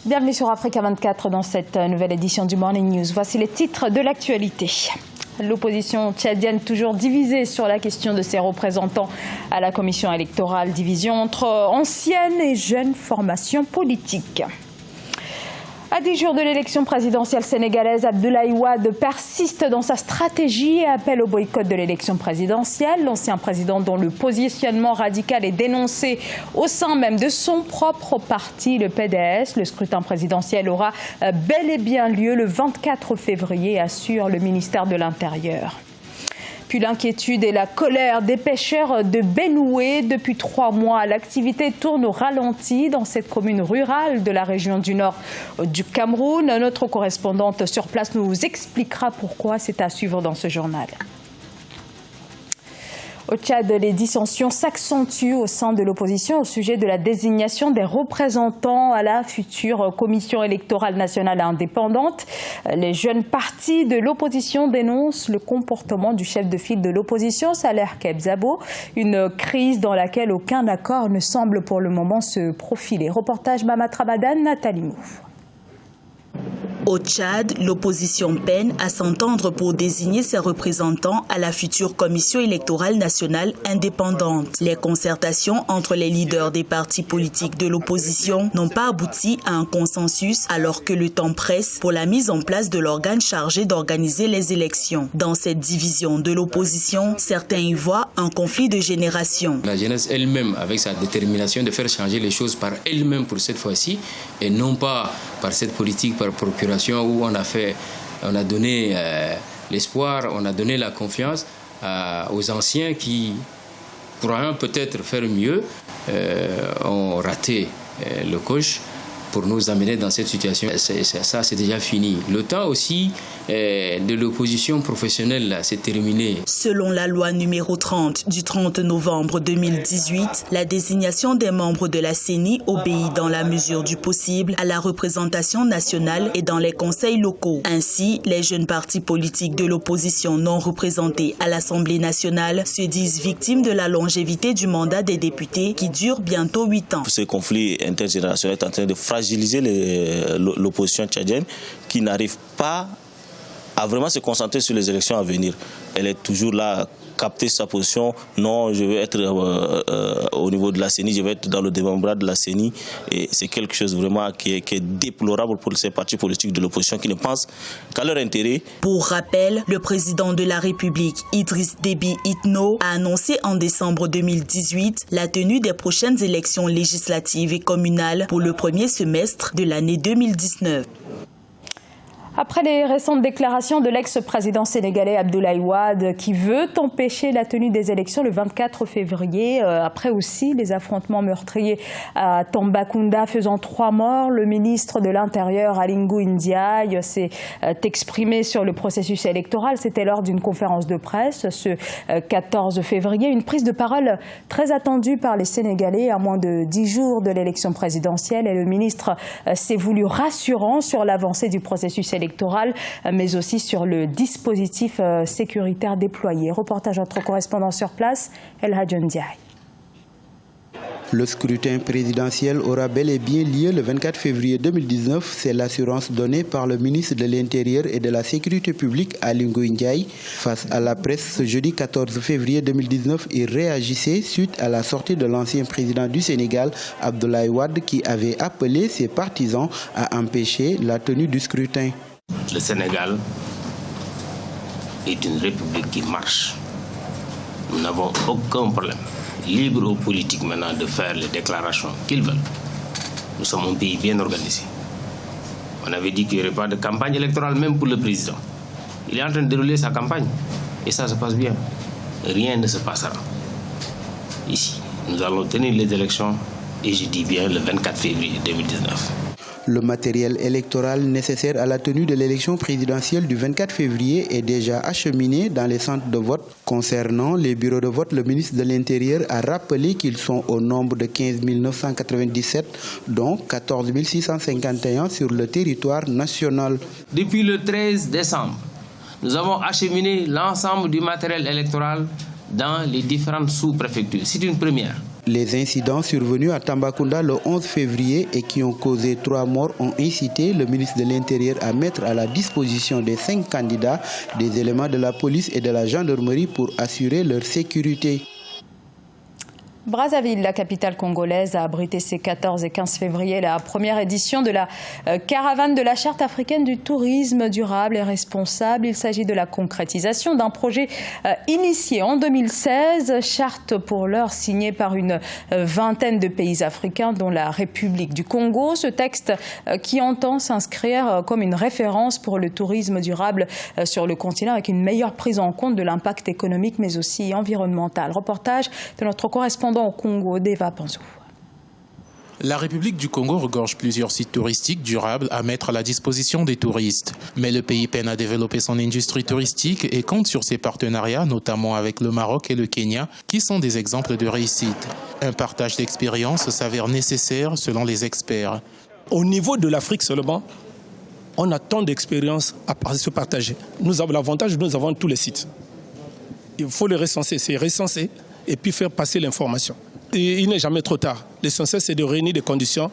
Bienvenue sur Africa 24 dans cette nouvelle édition du Morning News. Voici les titres de l'actualité. L'opposition tchadienne toujours divisée sur la question de ses représentants à la commission électorale. Division entre anciennes et jeunes formations politiques. À 10 jours de l'élection présidentielle sénégalaise, Abdoulaye Wade persiste dans sa stratégie et appelle au boycott de l'élection présidentielle. L'ancien président, dont le positionnement radical est dénoncé au sein même de son propre parti, le PDS. Le scrutin présidentiel aura bel et bien lieu le 24 février, assure le ministère de l'Intérieur. Puis l'inquiétude et la colère des pêcheurs de Benoué. Depuis 3 mois, l'activité tourne au ralenti dans cette commune rurale de la région du nord du Cameroun. Notre correspondante sur place nous expliquera pourquoi. C'est à suivre dans ce journal. Au Tchad, les dissensions s'accentuent au sein de l'opposition au sujet de la désignation des représentants à la future commission électorale nationale indépendante. Les jeunes partis de l'opposition dénoncent le comportement du chef de file de l'opposition, Saleh Kebzabo, une crise dans laquelle aucun accord ne semble pour le moment se profiler. Reportage Mamat Ramadan, Nathalie Mouf. Au Tchad, l'opposition peine à s'entendre pour désigner ses représentants à la future commission électorale nationale indépendante. Les concertations entre les leaders des partis politiques de l'opposition n'ont pas abouti à un consensus alors que le temps presse pour la mise en place de l'organe chargé d'organiser les élections. Dans cette division de l'opposition, certains y voient un conflit de génération. La jeunesse elle-même, avec sa détermination de faire changer les choses par elle-même pour cette fois-ci, et non pas par cette politique, par procuration, où on a donné l'espoir, on a donné la confiance aux anciens qui pourraient peut-être faire mieux, ont raté le coche pour nous amener dans cette situation. Ça, c'est déjà fini. Le temps aussi de l'opposition professionnelle s'est terminé. Selon la loi numéro 30 du 30 novembre 2018, la désignation des membres de la CENI obéit dans la mesure du possible à la représentation nationale et dans les conseils locaux. Ainsi, les jeunes partis politiques de l'opposition non représentés à l'Assemblée nationale se disent victimes de la longévité du mandat des députés qui dure bientôt 8 ans. Ce conflit intergénérationnel est en train de fragiliser l'opposition tchadienne qui n'arrive pas à vraiment se concentrer sur les élections à venir. Elle est toujours là, capter sa position. Non, je veux être au niveau de la CENI, je veux être dans le démembrage de la CENI. Et c'est quelque chose vraiment qui est déplorable pour ces partis politiques de l'opposition qui ne pensent qu'à leur intérêt. Pour rappel, le président de la République, Idriss Déby Itno, a annoncé en décembre 2018 la tenue des prochaines élections législatives et communales pour le premier semestre de l'année 2019. Après les récentes déclarations de l'ex-président sénégalais Abdoulaye Wade qui veut empêcher la tenue des élections le 24 février, après aussi les affrontements meurtriers à Tambacounda faisant 3 morts, le ministre de l'Intérieur Aly Ngouille Ndiaye s'est exprimé sur le processus électoral. C'était lors d'une conférence de presse ce 14 février, une prise de parole très attendue par les Sénégalais à moins de 10 jours de l'élection présidentielle, et le ministre s'est voulu rassurant sur l'avancée du processus électoral, mais aussi sur le dispositif sécuritaire déployé. Reportage entre correspondants sur place, El Hadj Ndiaye. Le scrutin présidentiel aura bel et bien lieu le 24 février 2019. C'est l'assurance donnée par le ministre de l'Intérieur et de la Sécurité publique, Aly Ngouille Ndiaye. Face à la presse, ce jeudi 14 février 2019, il réagissait suite à la sortie de l'ancien président du Sénégal, Abdoulaye Wade, qui avait appelé ses partisans à empêcher la tenue du scrutin. Le Sénégal est une république qui marche. Nous n'avons aucun problème. Libre aux politiques maintenant de faire les déclarations qu'ils veulent. Nous sommes un pays bien organisé. On avait dit qu'il n'y aurait pas de campagne électorale même pour le président. Il est en train de dérouler sa campagne et ça se passe bien. Rien ne se passera. Ici, nous allons tenir les élections et je dis bien le 24 février 2019. Le matériel électoral nécessaire à la tenue de l'élection présidentielle du 24 février est déjà acheminé dans les centres de vote. Concernant les bureaux de vote, le ministre de l'Intérieur a rappelé qu'ils sont au nombre de 15 997, dont 14 651 sur le territoire national. Depuis le 13 décembre, nous avons acheminé l'ensemble du matériel électoral dans les différentes sous-préfectures. C'est une première. Les incidents survenus à Tambacounda le 11 février et qui ont causé 3 morts ont incité le ministre de l'Intérieur à mettre à la disposition des 5 candidats des éléments de la police et de la gendarmerie pour assurer leur sécurité. Brazzaville, la capitale congolaise, a abrité ces 14 et 15 février la première édition de la caravane de la Charte africaine du tourisme durable et responsable. Il s'agit de la concrétisation d'un projet initié en 2016, charte pour l'heure signée par une vingtaine de pays africains, dont la République du Congo. Ce texte qui entend s'inscrire comme une référence pour le tourisme durable sur le continent, avec une meilleure prise en compte de l'impact économique mais aussi environnemental. Reportage de notre correspondant au Congo, Deva Panzou. La République du Congo regorge plusieurs sites touristiques durables à mettre à la disposition des touristes. Mais le pays peine à développer son industrie touristique et compte sur ses partenariats, notamment avec le Maroc et le Kenya, qui sont des exemples de réussite. Un partage d'expériences s'avère nécessaire selon les experts. Au niveau de l'Afrique seulement, on a tant d'expériences à se partager. Nous avons l'avantage, nous avons tous les sites. Il faut les recenser, c'est recenser et puis faire passer l'information. Il n'est jamais trop tard. L'essentiel, c'est de réunir des conditions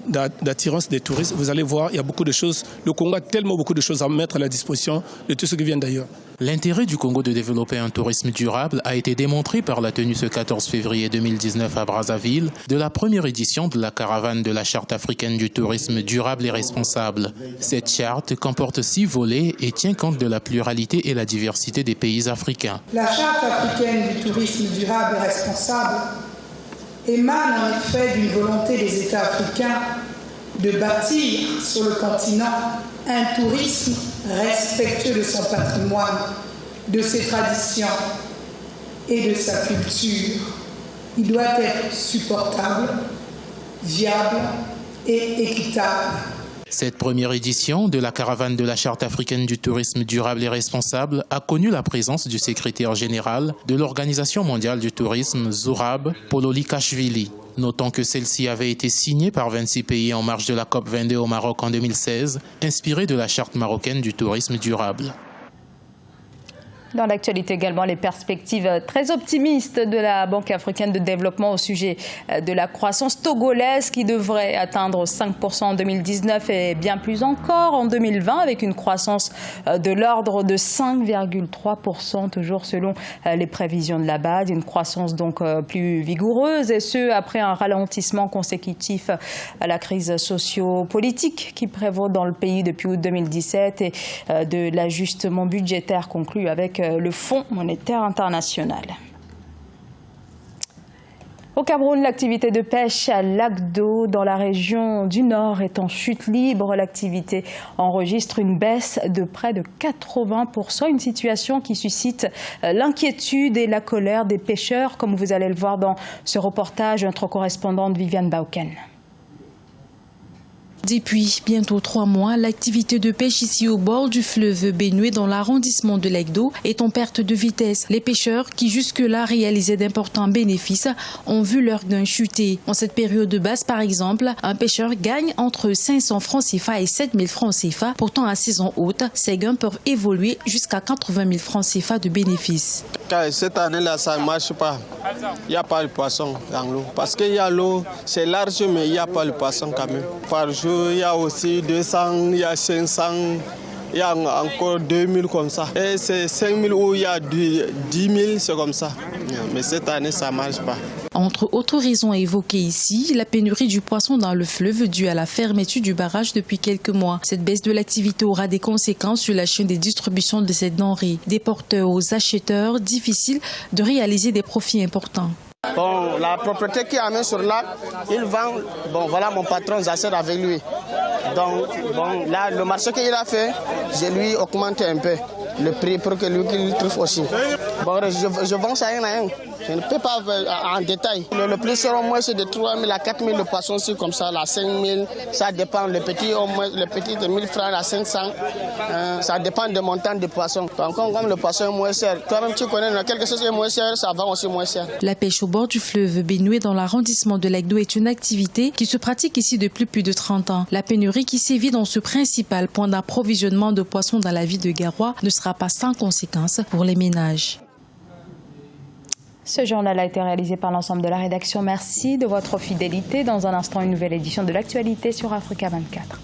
d'attirance des touristes. Vous allez voir, il y a beaucoup de choses. Le Congo a tellement beaucoup de choses à mettre à la disposition de tous ceux qui viennent d'ailleurs. L'intérêt du Congo de développer un tourisme durable a été démontré par la tenue ce 14 février 2019 à Brazzaville de la première édition de la caravane de la Charte africaine du tourisme durable et responsable. Cette charte comporte 6 volets et tient compte de la pluralité et la diversité des pays africains. La Charte africaine du tourisme durable et responsable émane en effet d'une volonté des États africains de bâtir sur le continent un tourisme respectueux de son patrimoine, de ses traditions et de sa culture. Il doit être supportable, viable et équitable. Cette première édition de la caravane de la Charte africaine du tourisme durable et responsable a connu la présence du secrétaire général de l'Organisation mondiale du tourisme, Zourab Pololikashvili. Notons que celle-ci avait été signée par 26 pays en marge de la COP22 au Maroc en 2016, inspirée de la Charte marocaine du tourisme durable. Dans l'actualité également, les perspectives très optimistes de la Banque africaine de développement au sujet de la croissance togolaise qui devrait atteindre 5% en 2019 et bien plus encore en 2020 avec une croissance de l'ordre de 5,3%, toujours selon les prévisions de la BAD. Une croissance donc plus vigoureuse et ce après un ralentissement consécutif à la crise socio-politique qui prévaut dans le pays depuis août 2017 et de l'ajustement budgétaire conclu avec le Fonds monétaire international. Au Cameroun, l'activité de pêche à Lac d'Eau dans la région du Nord est en chute libre. L'activité enregistre une baisse de près de 80%, une situation qui suscite l'inquiétude et la colère des pêcheurs, comme vous allez le voir dans ce reportage, notre correspondante Viviane Bauken. Depuis bientôt 3 mois, l'activité de pêche ici au bord du fleuve Benue dans l'arrondissement de Lac d'Eau est en perte de vitesse. Les pêcheurs qui jusque-là réalisaient d'importants bénéfices ont vu leur gain chuter. En cette période de basse, par exemple, un pêcheur gagne entre 500 francs CFA et 7000 francs CFA. Pourtant, à saison haute, ces gains peuvent évoluer jusqu'à 80 000 francs CFA de bénéfices. Cette année-là, ça ne marche pas. Il n'y a pas de poisson dans l'eau. Parce qu'il y a l'eau, c'est large, mais il n'y a pas de poisson quand même. Par jour, il y a aussi 200, il y a 500, il y a encore 2000 comme ça. Et c'est 5000 où il y a 10 000, c'est comme ça. Mais cette année, ça ne marche pas. Entre autres raisons évoquées ici, la pénurie du poisson dans le fleuve due à la fermeture du barrage depuis quelques mois. Cette baisse de l'activité aura des conséquences sur la chaîne des distributions de cette denrée. Des porteurs aux acheteurs, difficile de réaliser des profits importants. Bon, la propriété qui amène sur là, il vend. Bon, voilà mon patron, j'achète avec lui. Donc, bon, là, le marché qu'il a fait, je lui augmente un peu le prix pour que lui qu'il trouve aussi. Bon, je vends ça un à un. Je ne peux pas en détail. Le plus cher au moins c'est de 3 000 à 4 000 de poissons, c'est comme ça, là, 5 000. Ça dépend, le petit de 1 000 francs à 500. Ça dépend du montant de poisson. Donc, comme le poisson est moins cher, toi-même tu connais, quelque chose est moins cher, ça va aussi moins cher. La pêche au bord du fleuve Benue dans l'arrondissement de Lac d'Eau est une activité qui se pratique ici depuis plus de 30 ans. La pénurie qui sévit dans ce principal point d'approvisionnement de poissons dans la ville de Garoua ne sera pas sans conséquences pour les ménages. Ce journal a été réalisé par l'ensemble de la rédaction. Merci de votre fidélité. Dans un instant, une nouvelle édition de l'actualité sur Africa 24.